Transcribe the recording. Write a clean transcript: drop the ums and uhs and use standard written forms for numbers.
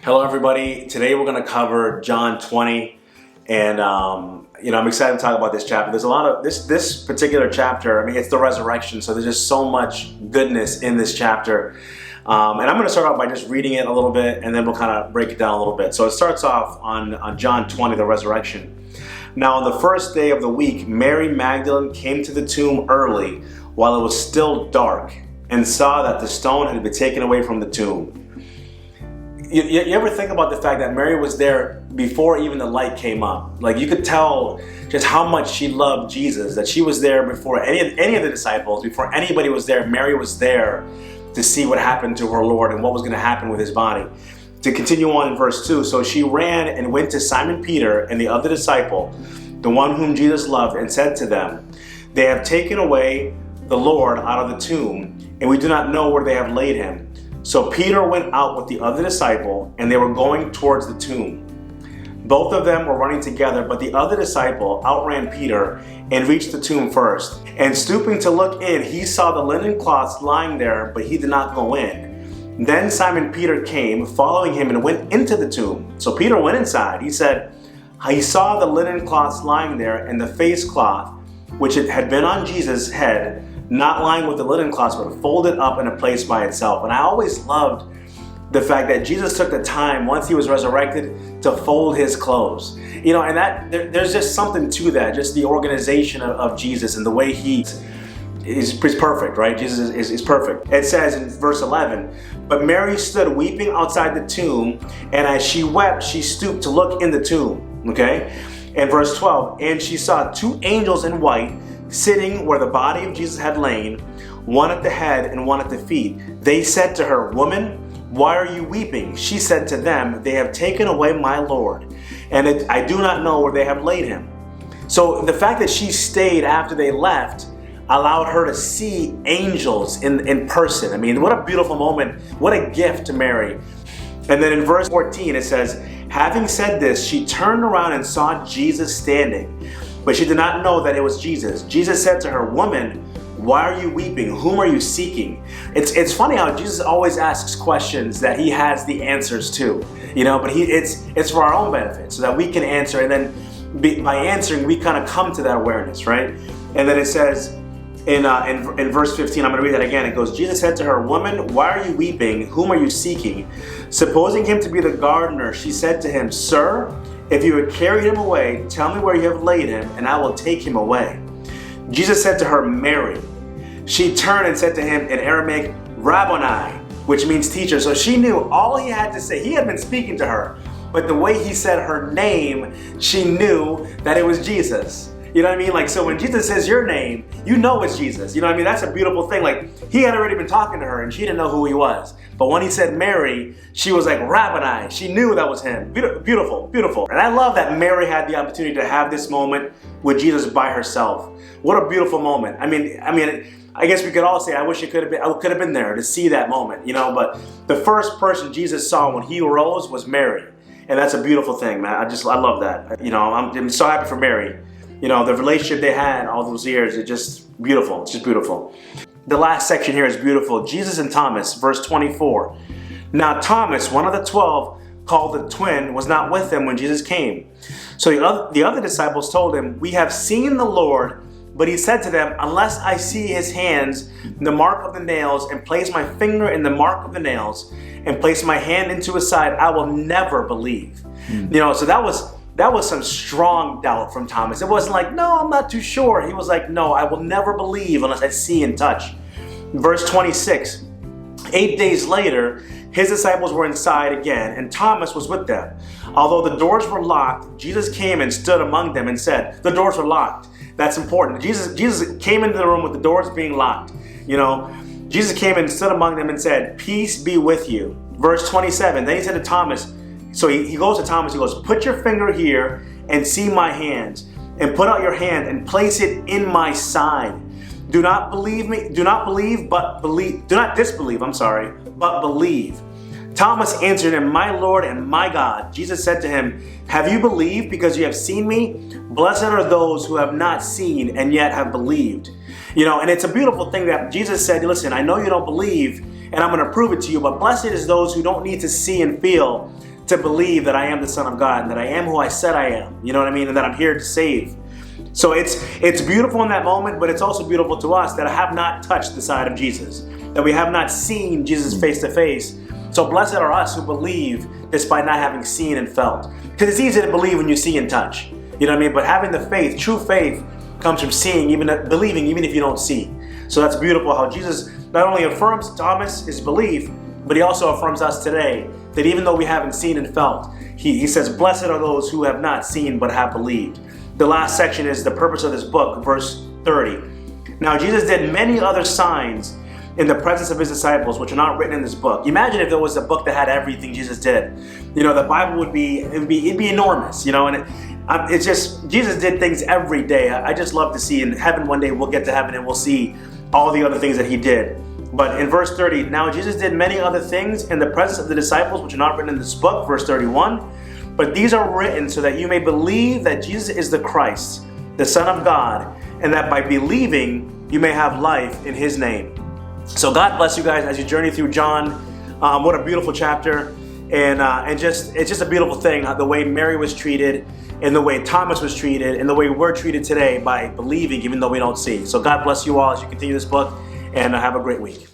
Hello everybody, today we're going to cover John 20 and I'm excited to talk about this chapter. There's a lot of, this particular chapter, it's the resurrection, so there's just so much goodness in this chapter. And I'm going to start off by just reading it a little bit and then we'll kind of break it down a little bit. So it starts off on John 20, the resurrection. Now on the first day of the week, Mary Magdalene came to the tomb early while it was still dark and saw that the stone had been taken away from the tomb. You ever think about the fact that Mary was there before even the light came up? Like, you could tell just how much she loved Jesus, that she was there before any of the disciples, before anybody was there. Mary was there to see what happened to her Lord and what was going to happen with his body. To continue on in verse 2, so she ran and went to Simon Peter and the other disciple, the one whom Jesus loved, and said to them, "They have taken away the Lord out of the tomb, and we do not know where they have laid him." So Peter went out with the other disciple, and they were going towards the tomb. Both of them were running together, but the other disciple outran Peter and reached the tomb first. And stooping to look in, he saw the linen cloths lying there, but he did not go in. Then Simon Peter came, following him, and went into the tomb. So Peter went inside. He said, he saw the linen cloths lying there, and the face cloth, which it had been on Jesus' head, not lying with the linen cloths, but folded up in a place by itself. And I always loved the fact that Jesus took the time, once he was resurrected, to fold his clothes. And that there's just something to that, just the organization of Jesus and the way he is perfect, right? Jesus is perfect. It says in verse 11, "But Mary stood weeping outside the tomb, and as she wept, she stooped to look in the tomb." Okay? And verse 12, "And she saw two angels in white, sitting where the body of Jesus had lain, one at the head and one at the feet. They said to her, 'Woman, why are you weeping?' She said to them, 'They have taken away my Lord, and I do not know where they have laid him.'" So the fact that she stayed after they left allowed her to see angels in person. What a beautiful moment. What a gift to Mary. And then in verse 14 it says, "Having said this, she turned around and saw Jesus standing. But she did not know that it was Jesus. Jesus said to her, 'Woman, why are you weeping? Whom are you seeking?'" It's funny how Jesus always asks questions that he has the answers to, but it's for our own benefit so that we can answer, and then by answering we kind of come to that awareness, right? And then it says in verse 15, I'm going to read that again. It goes, "Jesus said to her, 'Woman, why are you weeping? Whom are you seeking?' Supposing him to be the gardener, she said to him, 'Sir, if you had carried him away, tell me where you have laid him, and I will take him away.' Jesus said to her, 'Mary.' She turned and said to him in Aramaic, 'Rabboni,' which means teacher." So she knew all he had to say. He had been speaking to her, but the way he said her name, she knew that it was Jesus. You know what I mean? Like, so when Jesus says your name, you know it's Jesus. You know what I mean? That's a beautiful thing. Like, he had already been talking to her and she didn't know who he was. But when he said Mary, she was like, "Rabboni." She knew that was him. Beautiful, beautiful. And I love that Mary had the opportunity to have this moment with Jesus by herself. What a beautiful moment. I guess we could all say, I wish I could have been there to see that moment, but the first person Jesus saw when he arose was Mary. And that's a beautiful thing, man. I love that. I'm so happy for Mary. The relationship they had all those years, it's just beautiful. It's just beautiful. The last section here is beautiful. Jesus and Thomas, verse 24. "Now Thomas, one of the 12, called the twin, was not with them when Jesus came. So the other disciples told him, 'We have seen the Lord.' But he said to them, 'Unless I see his hands, the mark of the nails, and place my finger in the mark of the nails, and place my hand into his side, I will never believe.'" So that was some strong doubt from Thomas. It wasn't like, "No, I'm not too sure." He was like, "No, I will never believe unless I see and touch." Verse 26, 8 days later, his disciples were inside again, and Thomas was with them. Although the doors were locked, Jesus came and stood among them and said, the doors were locked. That's important. Jesus came into the room with the doors being locked. Jesus came and stood among them and said, "Peace be with you." Verse 27, then he said to Thomas, so he goes to Thomas, he goes, "Put your finger here and see my hands, and put out your hand and place it in my side. Do not disbelieve, but believe." Thomas answered him, "My Lord and my God." Jesus said to him, "Have you believed because you have seen me? Blessed are those who have not seen and yet have believed." And it's a beautiful thing that Jesus said, "Listen, I know you don't believe, and I'm going to prove it to you, but blessed is those who don't need to see and feel to believe that I am the Son of God and that I am who I said I am. You know what I mean? And that I'm here to save. So it's beautiful in that moment, but it's also beautiful to us that I have not touched the side of Jesus, that we have not seen Jesus face to face. So blessed are us who believe despite not having seen and felt. Because it's easy to believe when you see and touch. You know what I mean? But having the faith, true faith, comes from seeing, believing, even if you don't see. So that's beautiful how Jesus not only affirms Thomas his belief, but he also affirms us today that even though we haven't seen and felt, he says, blessed are those who have not seen but have believed. The last section is the purpose of this book, verse 30. Now Jesus did many other signs in the presence of his disciples, which are not written in this book. Imagine if there was a book that had everything Jesus did. You know, the Bible would be, it'd be enormous, you know, and it's just, Jesus did things every day. I just love to see in heaven one day, we'll get to heaven and we'll see all the other things that he did. But in verse 30, now Jesus did many other things in the presence of the disciples, which are not written in this book, verse 31. But these are written so that you may believe that Jesus is the Christ, the Son of God, and that by believing you may have life in his name. So God bless you guys as you journey through John. What a beautiful chapter. And it's just a beautiful thing, the way Mary was treated, and the way Thomas was treated, and the way we're treated today by believing even though we don't see. So God bless you all as you continue this book, and have a great week.